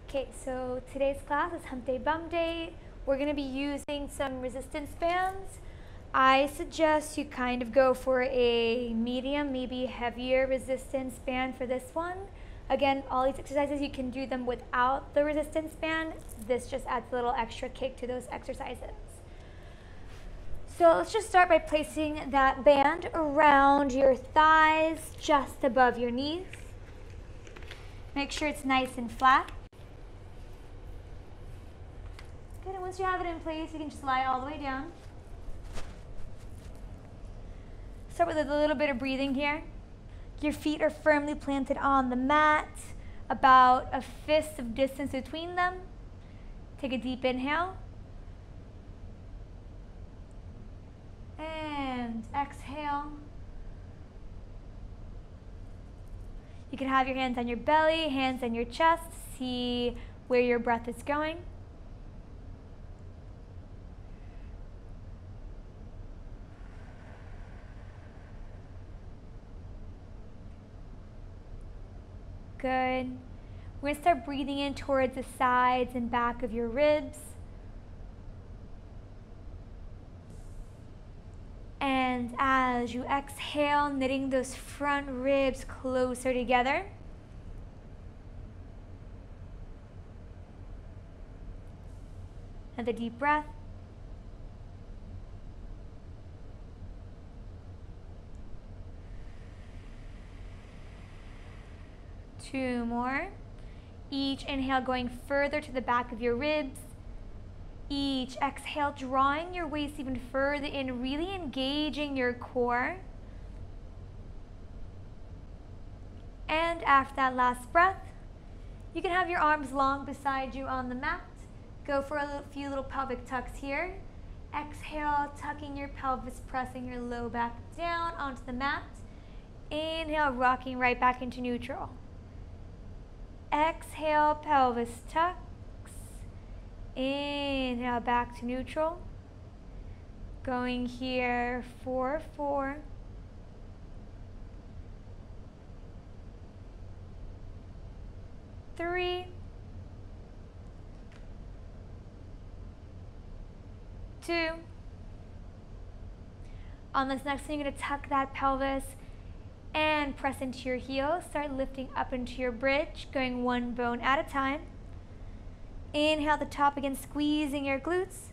Okay, so today's class is Hump Day Bum Day. We're going to be using some resistance bands. I suggest you kind of go for a medium, maybe heavier resistance band for this one. Again, all these exercises, you can do them without the resistance band. This just adds a little extra kick to those exercises. So let's just start by placing that band around your thighs, just above your knees. Make sure it's nice and flat. Good, and once you have it in place, you can just lie all the way down. Start with a little bit of breathing here. Your feet are firmly planted on the mat, about a fist of distance between them. Take a deep inhale. And exhale. You can have your hands on your belly, hands on your chest. See where your breath is going. Good. We're going to start breathing in towards the sides and back of your ribs. And as you exhale, knitting those front ribs closer together. Another deep breath. Two more. Each inhale going further to the back of your ribs. Each exhale drawing your waist even further in, really engaging your core. And after that last breath, you can have your arms long beside you on the mat. Go for a few little pelvic tucks here. Exhale, tucking your pelvis, pressing your low back down onto the mat. Inhale, rocking right back into neutral. Exhale, pelvis tucks. Inhale, back to neutral. Going here for 4. 3. 2. On this next one, you're going to tuck that pelvis and press into your heels. Start lifting up into your bridge, going one bone at a time. Inhale the top again, squeezing your glutes.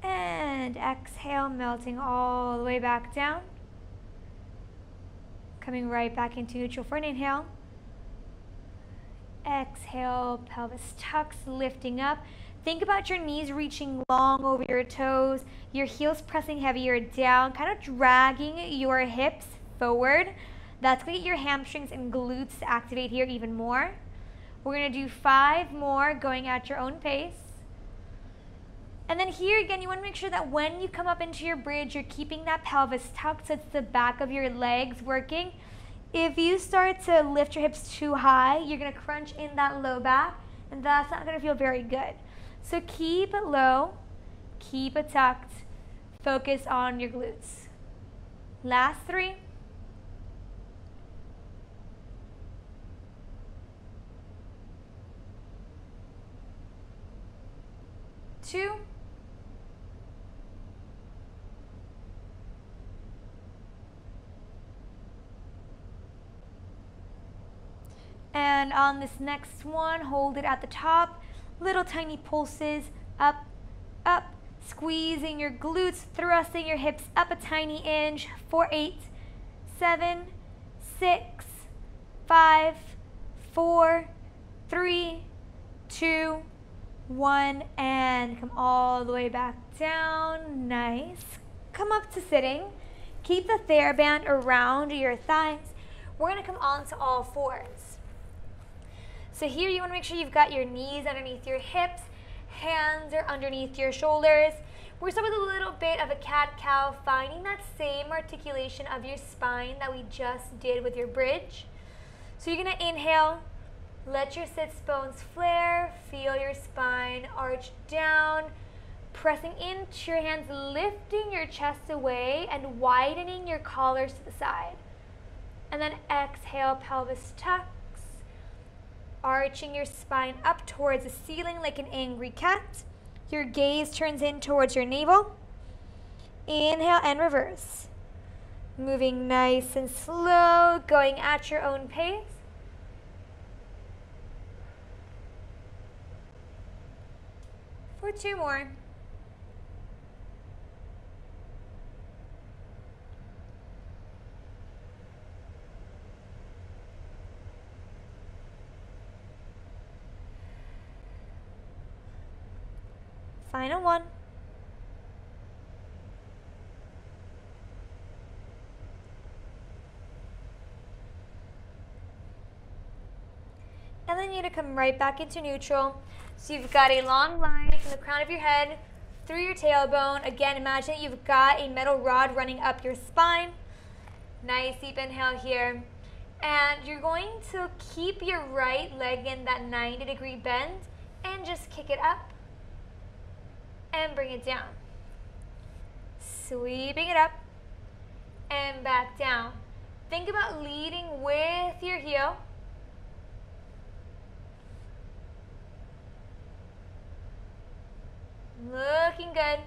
And exhale, melting all the way back down. Coming right back into neutral for an inhale. Exhale, pelvis tucks, lifting up. Think about your knees reaching long over your toes, your heels pressing heavier down, kind of dragging your hips forward. That's going to get your hamstrings and glutes to activate here even more. We're going to do 5 more, going at your own pace. And then here again, you want to make sure that when you come up into your bridge, you're keeping that pelvis tucked so it's the back of your legs working. If you start to lift your hips too high, you're going to crunch in that low back, and that's not going to feel very good. So keep it low, keep it tucked, focus on your glutes. Last 3. 2. And on this next one, hold it at the top. Little tiny pulses, up, up, squeezing your glutes, thrusting your hips up a tiny inch for 8, 7, 6, 5, 4, 3, 2, 1, and come all the way back down. Nice. Come up to sitting. Keep the TheraBand around your thighs. We're going to come onto all 4s. So here you want to make sure you've got your knees underneath your hips, hands are underneath your shoulders. We're starting with a little bit of a cat-cow, finding that same articulation of your spine that we just did with your bridge. So you're going to inhale. Let your sits bones flare, feel your spine arch down, pressing into your hands, lifting your chest away and widening your collars to the side. And then exhale, pelvis tucks. arching your spine up towards the ceiling like an angry cat. Your gaze turns in towards your navel. Inhale and reverse. Moving nice and slow, going at your own pace. For 2 more. Final one. And then you're going to come right back into neutral. So you've got a long line from the crown of your head through your tailbone. Again, imagine that you've got a metal rod running up your spine. Nice deep inhale here. And you're going to keep your right leg in that 90-degree bend and just kick it up and bring it down. Sweeping it up and back down. Think about leading with your heel. Looking good.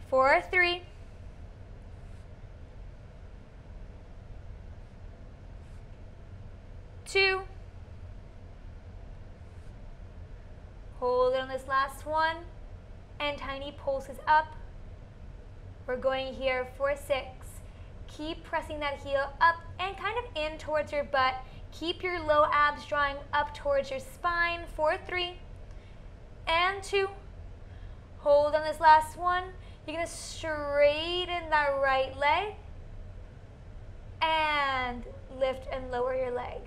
For 3. 2. Hold it on this last one. And tiny pulses up. We're going here for 6. Keep pressing that heel up and kind of in towards your butt. Keep your low abs drawing up towards your spine for 3 and 2. Hold on this last one. You're going to straighten that right leg and lift and lower your leg.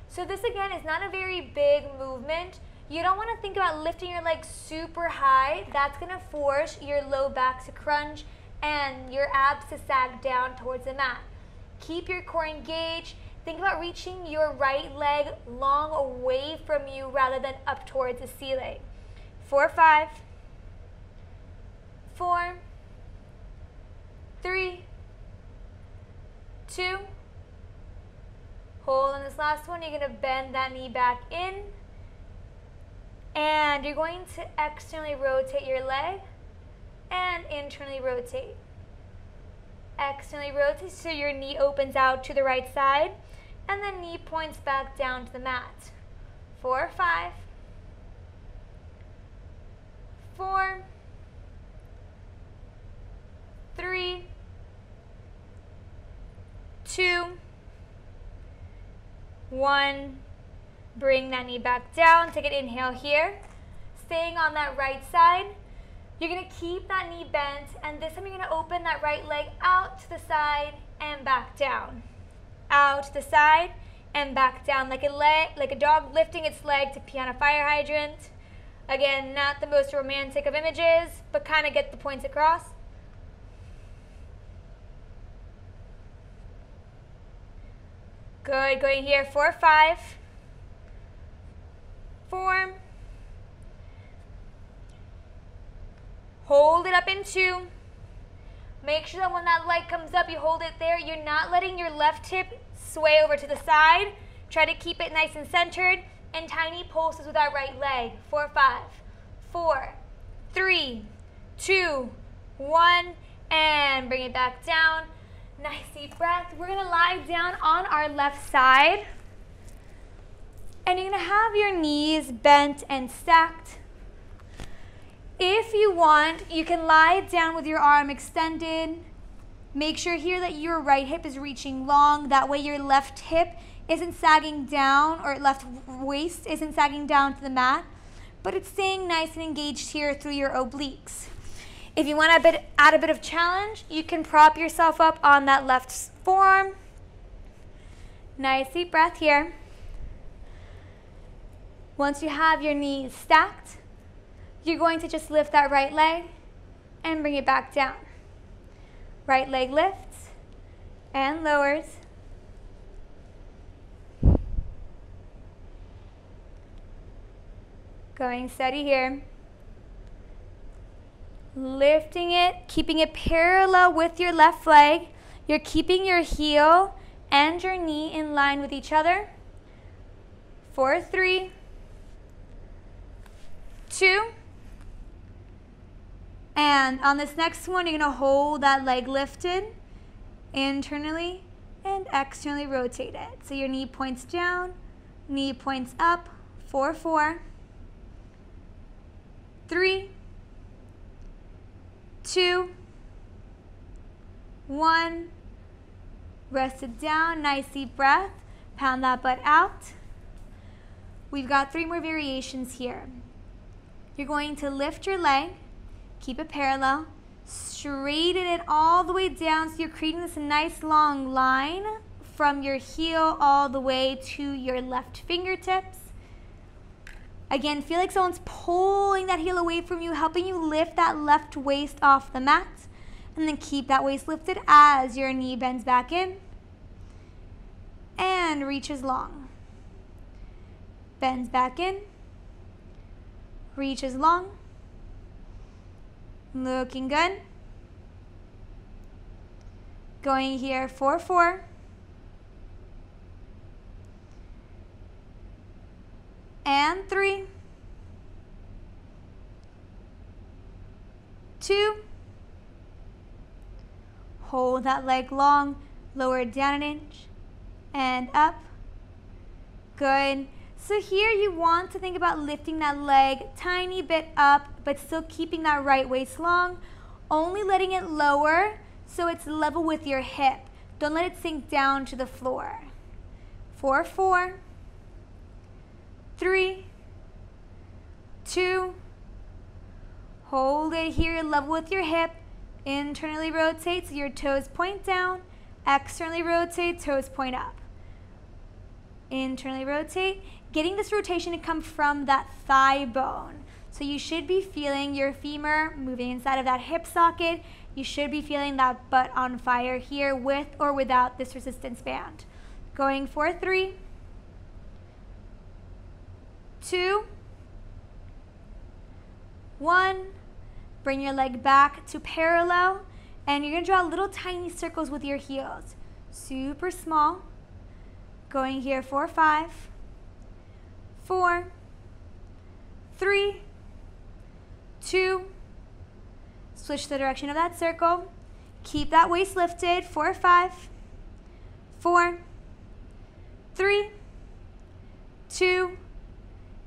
So this again is not a very big movement. You don't want to think about lifting your leg super high. That's going to force your low back to crunch and your abs to sag down towards the mat. Keep your core engaged. Think about reaching your right leg long away from you rather than up towards the ceiling. 4, 5, 4, 3, 2. Hold on this last one. You're going to bend that knee back in. And you're going to externally rotate your leg and internally rotate. Externally rotate so your knee opens out to the right side and the knee points back down to the mat. 4, 5, 4, 3, 2, 1. Bring that knee back down. Take an inhale here. Staying on that right side. You're going to keep that knee bent, and this time you're going to open that right leg out to the side and back down. Out to the side and back down, like a dog lifting its leg to pee on a fire hydrant. Again, not the most romantic of images, but kind of get the points across. Good, going here, 4, 5, 4. Hold it up in 2. Make sure that when that leg comes up, you hold it there. You're not letting your left hip sway over to the side. Try to keep it nice and centered. And tiny pulses with that right leg. 4, 5, 4, 3, 2, 1. And bring it back down. Nice deep breath. We're going to lie down on our left side. And you're going to have your knees bent and stacked. If you want, you can lie down with your arm extended. Make sure here that your right hip is reaching long. That way your left hip isn't sagging down, or left waist isn't sagging down to the mat, but it's staying nice and engaged here through your obliques. If you want to add a bit of challenge, you can prop yourself up on that left forearm. Nice deep breath here. Once you have your knees stacked, you're going to just lift that right leg and bring it back down. Right leg lifts and lowers. Going steady here. Lifting it, keeping it parallel with your left leg. You're keeping your heel and your knee in line with each other. 4, 3, 2, and on this next one, you're going to hold that leg lifted internally and externally rotate it. So your knee points down, knee points up. 4, 4, 3, 2, 1. Rest it down. Nice deep breath. Pound that butt out. We've got 3 more variations here. You're going to lift your leg, keep it parallel, straighten it all the way down so you're creating this nice long line from your heel all the way to your left fingertips. Again, feel like someone's pulling that heel away from you, helping you lift that left waist off the mat. And then keep that waist lifted as your knee bends back in and reaches long. Bends back in, reaches long. Looking good. Going here, 4, 4. And 3, 2. Hold that leg long, lower it down an inch, and up. Good. So here you want to think about lifting that leg tiny bit up, but still keeping that right waist long, only letting it lower so it's level with your hip. Don't let it sink down to the floor. 4, 4, 3, 2, hold it here, level with your hip. Internally rotate so your toes point down, externally rotate, toes point up. Internally rotate, getting this rotation to come from that thigh bone. So you should be feeling your femur moving inside of that hip socket. You should be feeling that butt on fire here with or without this resistance band. Going for 3, 2, 1. Bring your leg back to parallel, and you're going to draw little tiny circles with your heels. Super small. Going here, 4, 5, 4, 3, 2. Switch the direction of that circle. Keep that waist lifted, 4, 5, 4, 3, 2.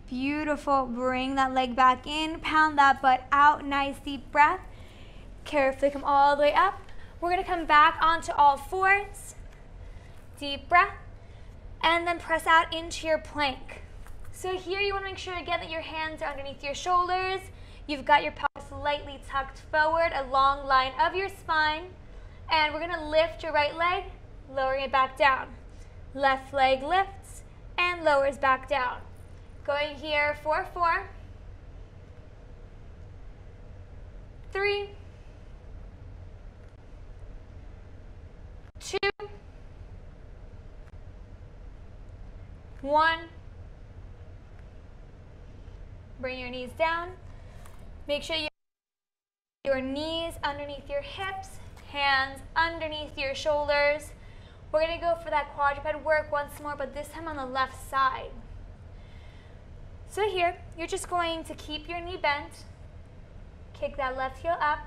Beautiful. Bring that leg back in. Pound that butt out. Nice deep breath. Carefully come all the way up. We're going to come back onto all fours. Deep breath. And then press out into your plank. So here you want to make sure again that your hands are underneath your shoulders. You've got your pelvis slightly tucked forward, a long line of your spine. And we're going to lift your right leg, lowering it back down. Left leg lifts and lowers back down. Going here, 4, 4, 3, 2, 1. Bring your knees down. Make sure you have your knees underneath your hips, hands underneath your shoulders. We're going to go for that quadruped work once more, but this time on the left side. So here, you're just going to keep your knee bent, kick that left heel up,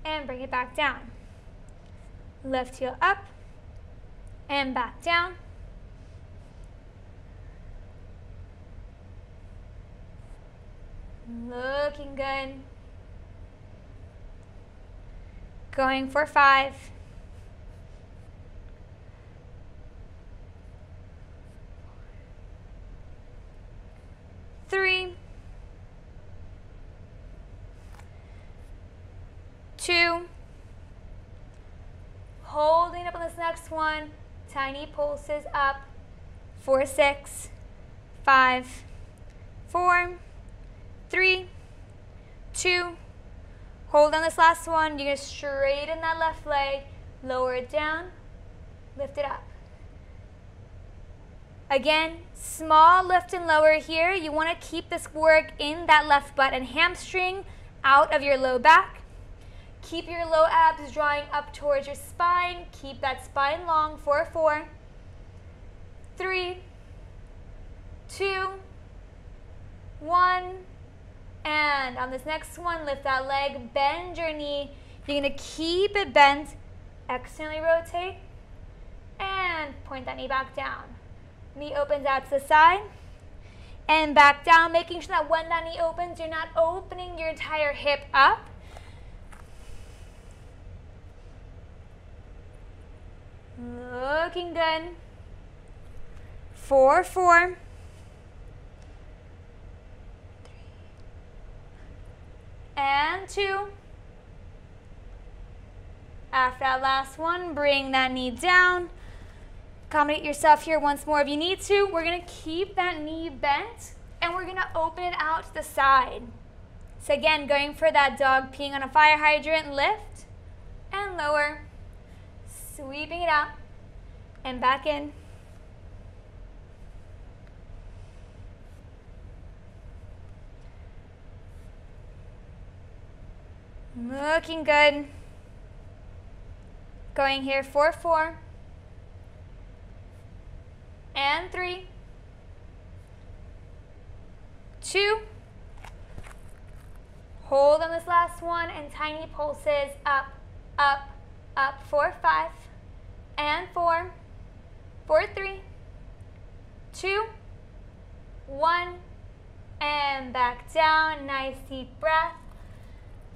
and bring it back down. Left heel up, and back down. Looking good. Going for 5. 3, 2, holding up on this next one, tiny pulses up, 4, 6, 5, 4, 3, 2, hold on this last one. You're going to straighten that left leg, lower it down, lift it up. Again, small lift and lower here. You want to keep this work in that left butt and hamstring out of your low back. Keep your low abs drawing up towards your spine. Keep that spine long for 4, 3, 2, 1. And on this next one, lift that leg, bend your knee. You're going to keep it bent, externally rotate, and point that knee back down. Knee opens out to the side, and back down, making sure that when that knee opens, you're not opening your entire hip up. Looking good. 4, 4. 3. And 2. After that last one, bring that knee down. Accommodate yourself here once more if you need to. We're going to keep that knee bent, and we're going to open it out to the side. So again, going for that dog peeing on a fire hydrant, lift and lower. Sweeping it out and back in. Looking good. Going here for 4. And 3. 2. Hold on this last one and tiny pulses up, up, up for 5. And 4. For 3. 2. 1. And back down. Nice deep breath.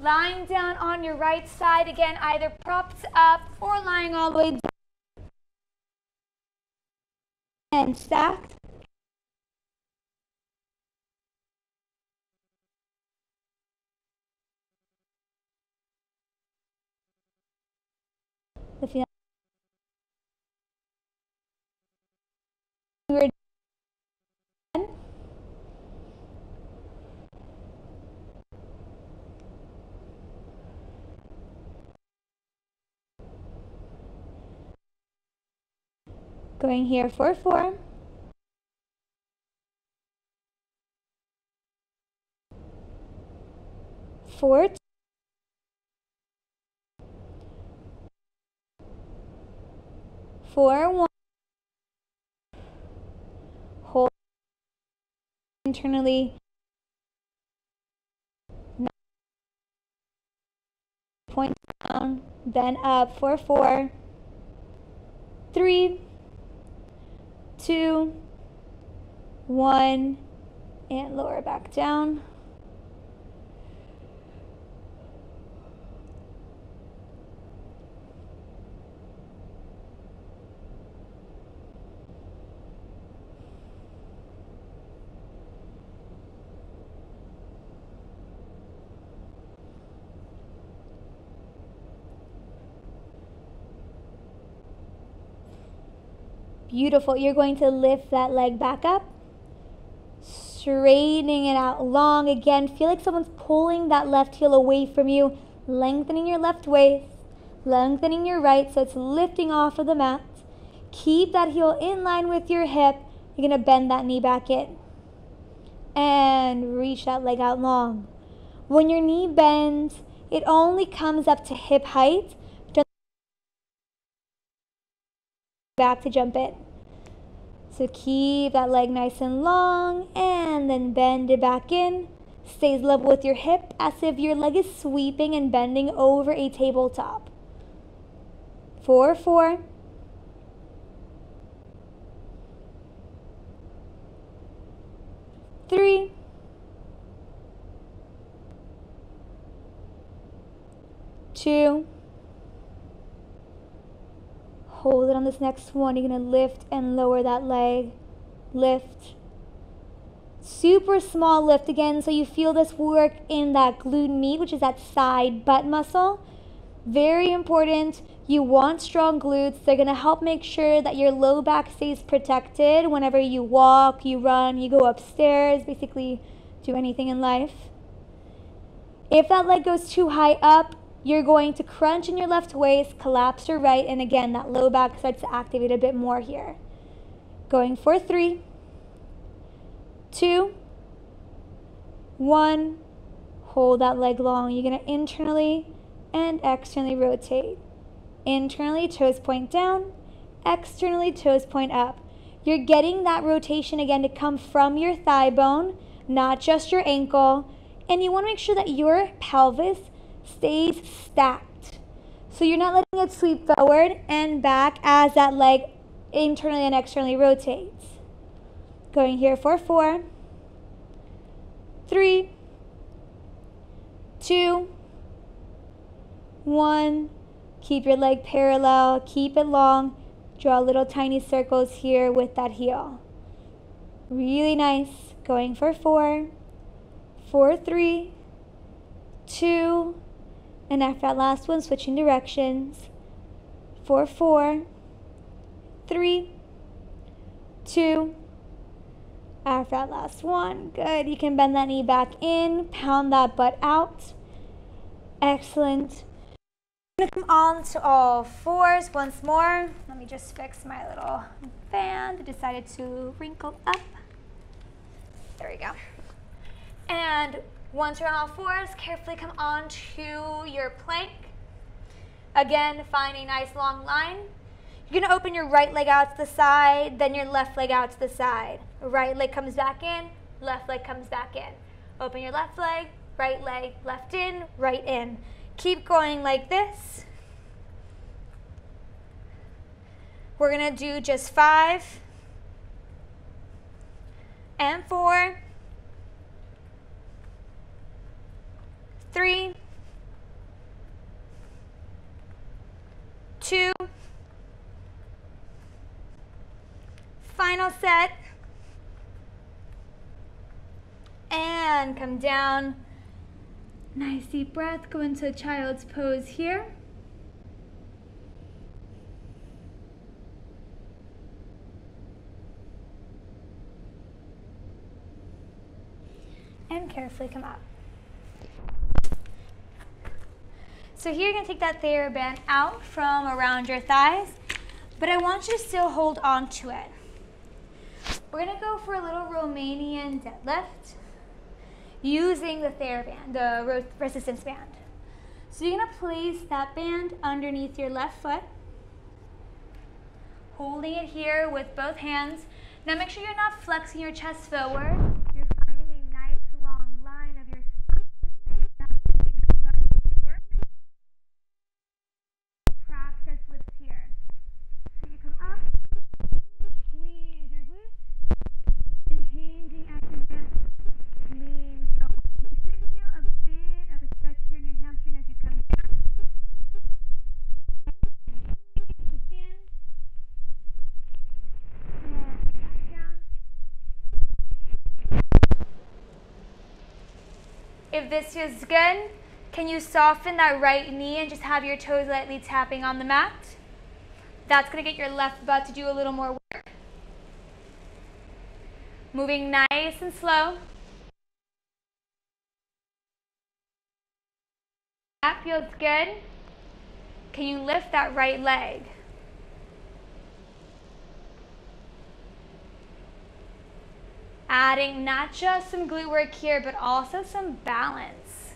Lying down on your right side, again, either propped up or lying all the way down and stacked. If you are done, going here for 4. 4. 4, 1. Hold internally. Point down, then up for 4. 3, 2, 1, and lower back down. Beautiful. You're going to lift that leg back up, straightening it out long. Again, feel like someone's pulling that left heel away from you, lengthening your left waist, lengthening your right so it's lifting off of the mat. Keep that heel in line with your hip. You're going to bend that knee back in and reach that leg out long. When your knee bends, it only comes up to hip height. Back to jump in. So keep that leg nice and long and then bend it back in. Stays level with your hip as if your leg is sweeping and bending over a tabletop. 4, 4. 3. 2. Hold it on this next one. You're going to lift and lower that leg. Lift. Super small lift again, so you feel this work in that glute med, which is that side butt muscle. Very important. You want strong glutes. They're going to help make sure that your low back stays protected whenever you walk, you run, you go upstairs, basically do anything in life. If that leg goes too high up, you're going to crunch in your left waist, collapse your right, and again, that low back starts to activate a bit more here. Going for 3, 2, 1. Hold that leg long. You're going to internally and externally rotate. Internally, toes point down. Externally, toes point up. You're getting that rotation again to come from your thigh bone, not just your ankle. And you want to make sure that your pelvis stays stacked. So you're not letting it sweep forward and back as that leg internally and externally rotates. Going here for 4, 3, 2, 1. Keep your leg parallel, keep it long. Draw little tiny circles here with that heel. Really nice. Going for 4, 4, 3, 2, and after that last one, switching directions. 4, 4, 3, 2. After that last one, good. You can bend that knee back in, pound that butt out. Excellent. I'm going to come on to all fours once more. Let me just fix my little band. I decided to wrinkle up. There we go. And once you're on all fours, carefully come on to your plank. Again, find a nice long line. You're going to open your right leg out to the side, then your left leg out to the side. Right leg comes back in, left leg comes back in. Open your left leg, left in, right in. Keep going like this. We're going to do just 5 and 4, 3, 2, final set, and come down. Nice deep breath. Go into child's pose here. And carefully come up. So here you're going to take that TheraBand out from around your thighs, but I want you to still hold on to it. We're going to go for a little Romanian deadlift using the TheraBand, the resistance band. So you're going to place that band underneath your left foot, holding it here with both hands. Now make sure you're not flexing your chest forward. You're finding a nice long line of your spine. That's making your butt work. Practice lifts here. So you come up, squeeze your glutes, and hinging at your hips. Lean forward. You should feel a bit of a stretch here in your hamstring as you come down. To stand. And back down. If this feels good, can you soften that right knee and just have your toes lightly tapping on the mat? That's going to get your left butt to do a little more work. Moving nice and slow. That feels good. Can you lift that right leg? Adding not just some glute work here, but also some balance.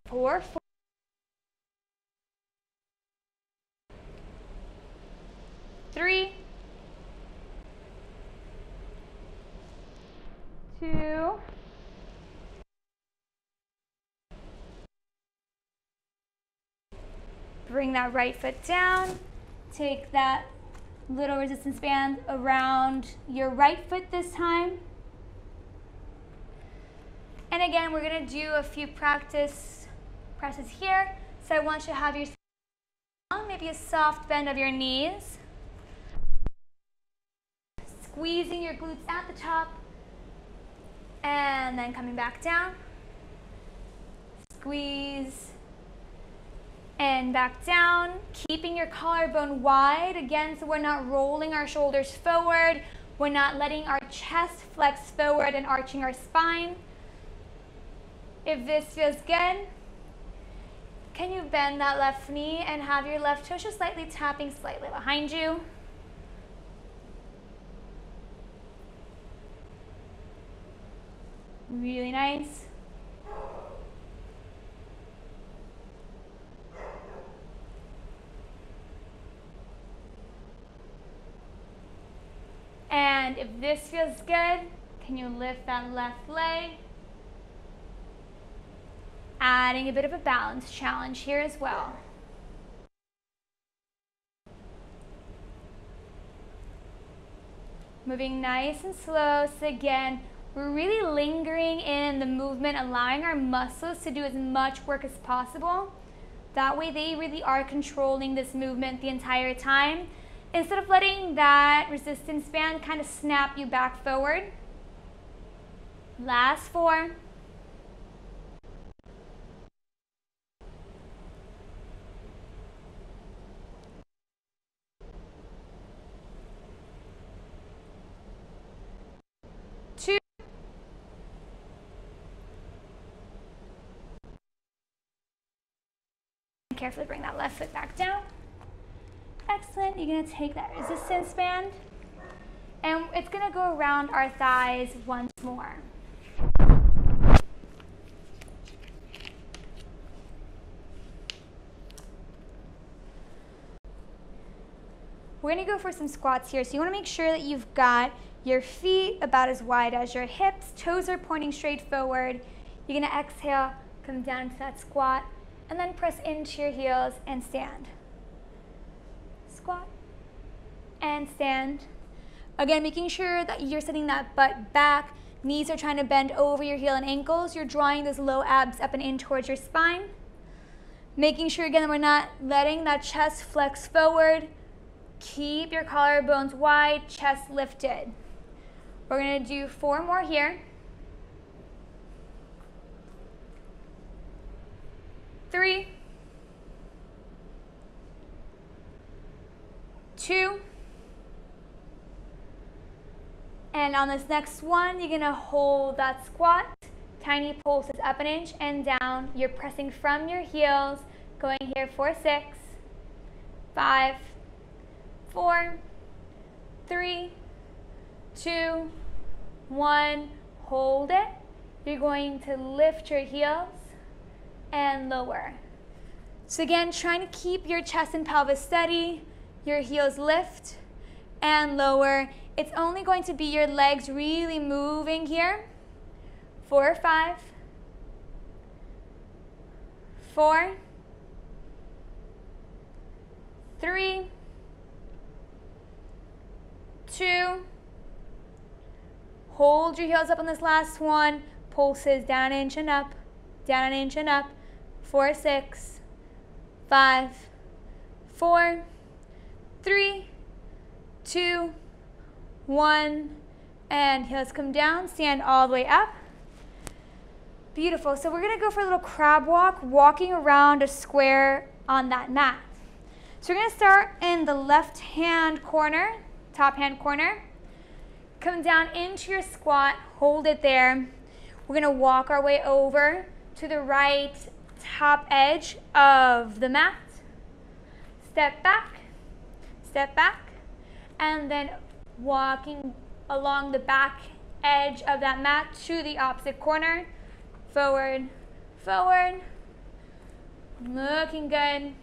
Four, 3, 2, bring that right foot down. Take that little resistance band around your right foot this time. And again, we're going to do a few presses here. So I want you to have your maybe a soft bend of your knees. Squeezing your glutes at the top. And then coming back down. Squeeze. And back down, keeping your collarbone wide, again, so we're not rolling our shoulders forward. We're not letting our chest flex forward and arching our spine. If this feels good, can you bend that left knee and have your left toe just slightly tapping slightly behind you? Really nice. And if this feels good, can you lift that left leg? Adding a bit of a balance challenge here as well. Moving nice and slow. So again, we're really lingering in the movement, allowing our muscles to do as much work as possible. That way they really are controlling this movement the entire time, instead of letting that resistance band kind of snap you back forward. Last 4. Carefully bring that left foot back down. Excellent. You're going to take that resistance band, and it's going to go around our thighs once more. We're going to go for some squats here. So you want to make sure that you've got your feet about as wide as your hips. Toes are pointing straight forward. You're going to exhale, come down to that squat, and then press into your heels and stand. Squat and stand. Again, making sure that you're sitting that butt back. Knees are trying to bend over your heel and ankles. You're drawing those low abs up and in towards your spine. Making sure, again, that we're not letting that chest flex forward. Keep your collarbones wide, chest lifted. We're going to do 4 more here. 3, 2, and on this next one, you're going to hold that squat. Tiny pulses up an inch and down. You're pressing from your heels, going here for 6, 5, 4, 3, 2, 1. Hold it. You're going to lift your heels and lower. So again, trying to keep your chest and pelvis steady, your heels lift and lower. It's only going to be your legs really moving here. 4, 5, 4, 3, 2, hold your heels up on this last one, pulses down an inch and up, down an inch and up. 4, 6, 5, 4, 3, 2, 1, and heels come down, stand all the way up. Beautiful. So we're going to go for a little crab walk, walking around a square on that mat. So we're going to start in the left hand corner, top hand corner. Come down into your squat, hold it there. We're going to walk our way over to the right top edge of the mat. Step back, and then walking along the back edge of that mat to the opposite corner. Forward, forward, looking good.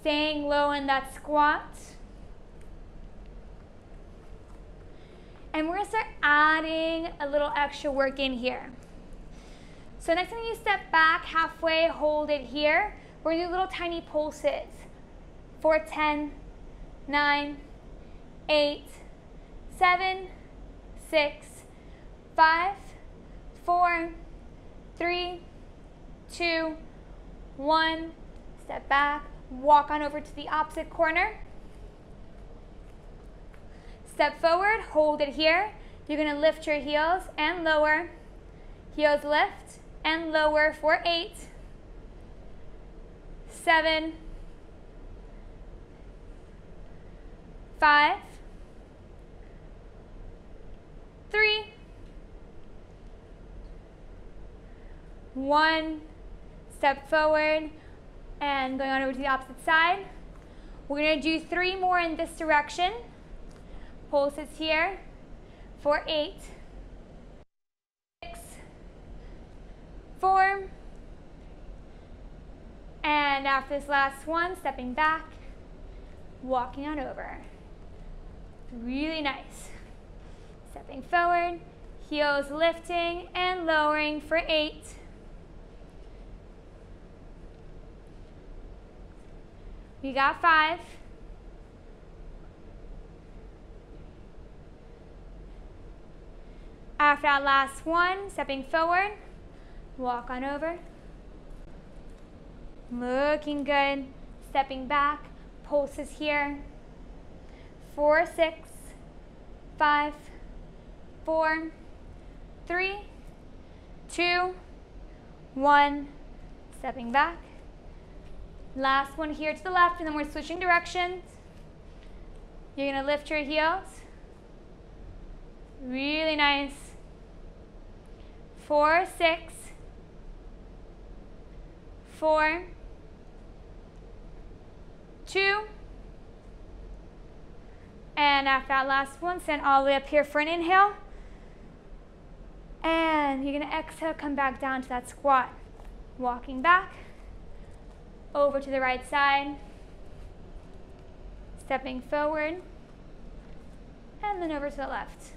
Staying low in that squat. And we're going to start adding a little extra work in here. So next time you step back halfway, hold it here. We're going to do little tiny pulses. 4, 10, 9, 8, 7, 6, 5, 4, 3, 2, 1. Step back, walk on over to the opposite corner. Step forward, hold it here. You're going to lift your heels and lower. Heels lift and lower for 8, 7, 5, 3, 1. Step forward and going on over to the opposite side. We're going to do 3 more in this direction. Pulses here for 8, 6, 4, and after this last one, stepping back, walking on over. Really nice. Stepping forward, heels lifting and lowering for 8. We got 5. After that last one, stepping forward, walk on over. Looking good. Stepping back, pulses here. 4, 6, 5, 4, 3, 2, 1. Stepping back. Last one here to the left, and then we're switching directions. You're going to lift your heels. Really nice. 4, 6, 4, 2, and after that last one, stand all the way up here for an inhale. And you're going to exhale, come back down to that squat. Walking back, over to the right side, stepping forward, and then over to the left.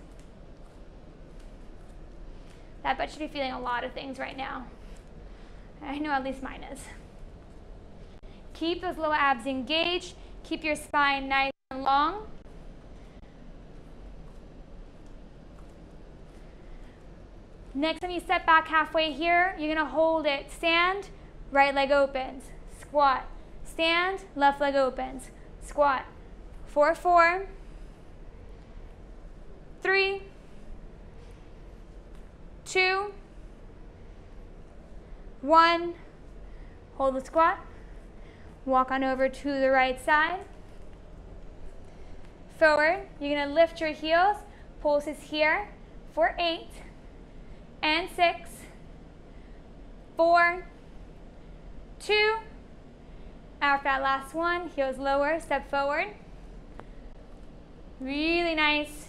That bet should be feeling a lot of things right now. I know at least mine is. Keep those lower abs engaged. Keep your spine nice and long. Next time you step back halfway here, you're going to hold it. Stand, right leg opens. Squat. Stand, left leg opens. Squat. 4, 4, 3, 2, 1. Hold the squat. Walk on over to the right side. Forward. You're going to lift your heels. Pulses here for 8 and 6, 4, 2. After that last one, heels lower, step forward. Really nice.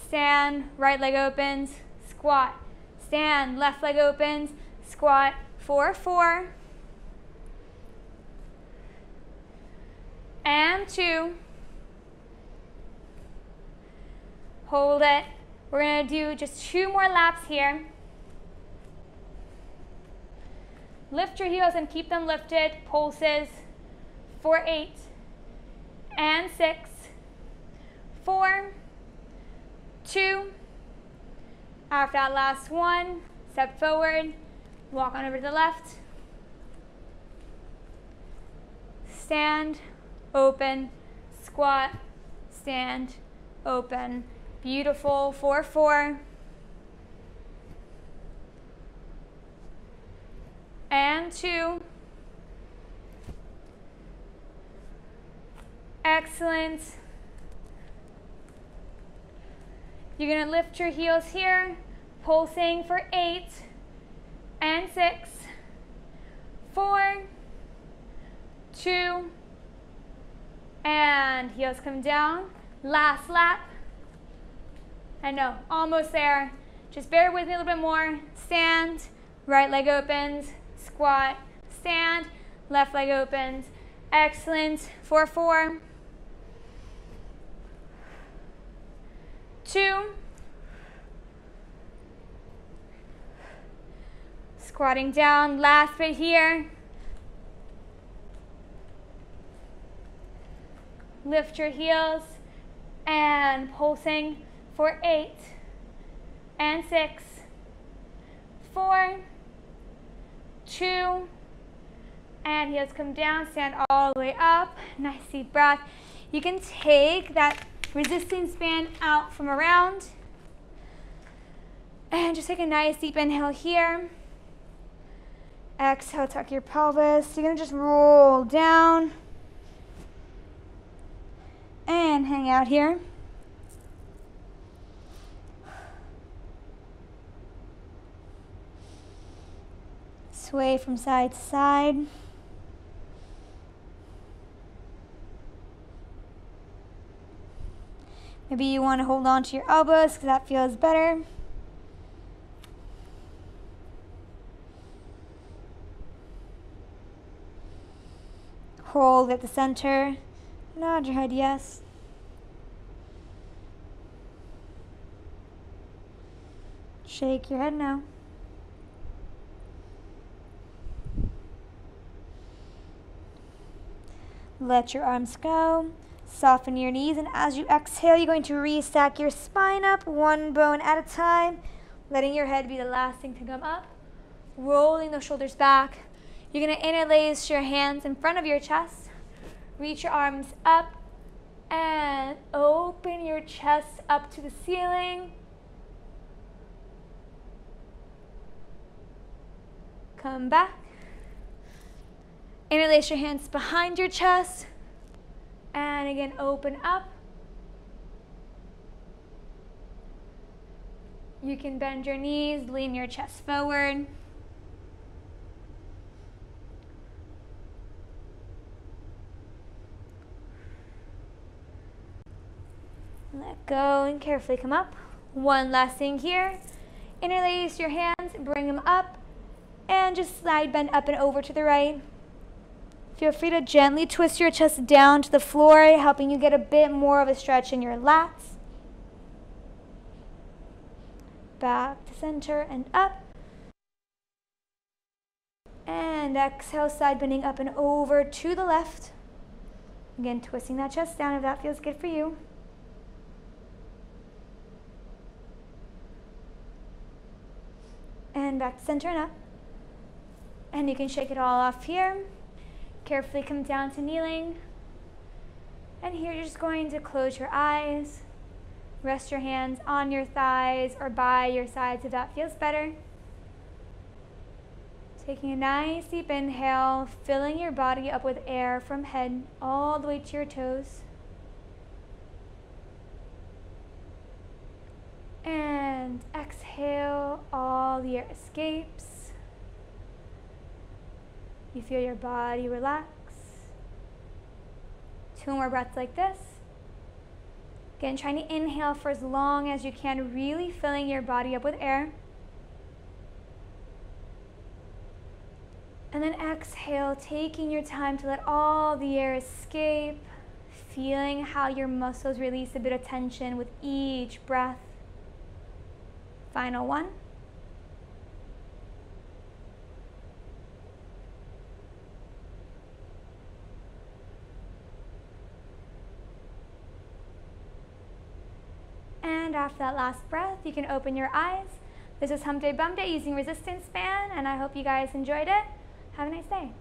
Stand, right leg opens, squat. Stand, left leg opens, squat. 4, 4. And 2. Hold it. We're going to do just 2 more laps here. Lift your heels and keep them lifted. Pulses for 8 and 6, 4, 2. After that last one, step forward, walk on over to the left. Stand, open, squat, stand, open. Beautiful. 4, 4. And 2. Excellent. You're going to lift your heels here, pulsing for 8 and 6, 4, 2, and heels come down. Last lap. I know, almost there. Just bear with me a little bit more. Stand, right leg opens, squat, stand, left leg opens. Excellent. 4, 4, 2, squatting down. Last bit here. Lift your heels and pulsing for 8 and 6, 4, 2, and heels come down, stand all the way up. Nice deep breath. You can take that resistance band out from around and just take a nice deep inhale here. Exhale, tuck your pelvis. You're going to just roll down and hang out here. Sway from side to side. Maybe you want to hold on to your elbows because that feels better. Hold at the center. Nod your head yes. Shake your head no. Let your arms go. Soften your knees, and as you exhale, you're going to re-stack your spine up one bone at a time, letting your head be the last thing to come up. Rolling those shoulders back. You're going to interlace your hands in front of your chest. Reach your arms up and open your chest up to the ceiling. Come back. Interlace your hands behind your chest. And again, open up. You can bend your knees, lean your chest forward. Let go and carefully come up. One last thing here. Interlace your hands, bring them up, and just slide bend up and over to the right. Feel free to gently twist your chest down to the floor, helping you get a bit more of a stretch in your lats. Back to center and up. And exhale, side bending up and over to the left. Again, twisting that chest down if that feels good for you. And back to center and up. And you can shake it all off here. Carefully come down to kneeling. And here you're just going to close your eyes. Rest your hands on your thighs or by your sides if that feels better. Taking a nice deep inhale, filling your body up with air from head all the way to your toes. And exhale, all the air escapes. You feel your body relax. 2 more breaths like this. Again, trying to inhale for as long as you can, really filling your body up with air. And then exhale, taking your time to let all the air escape, feeling how your muscles release a bit of tension with each breath. Final one. And after that last breath, you can open your eyes. This is Hump Day Bump Day using resistance band, and I hope you guys enjoyed it. Have a nice day.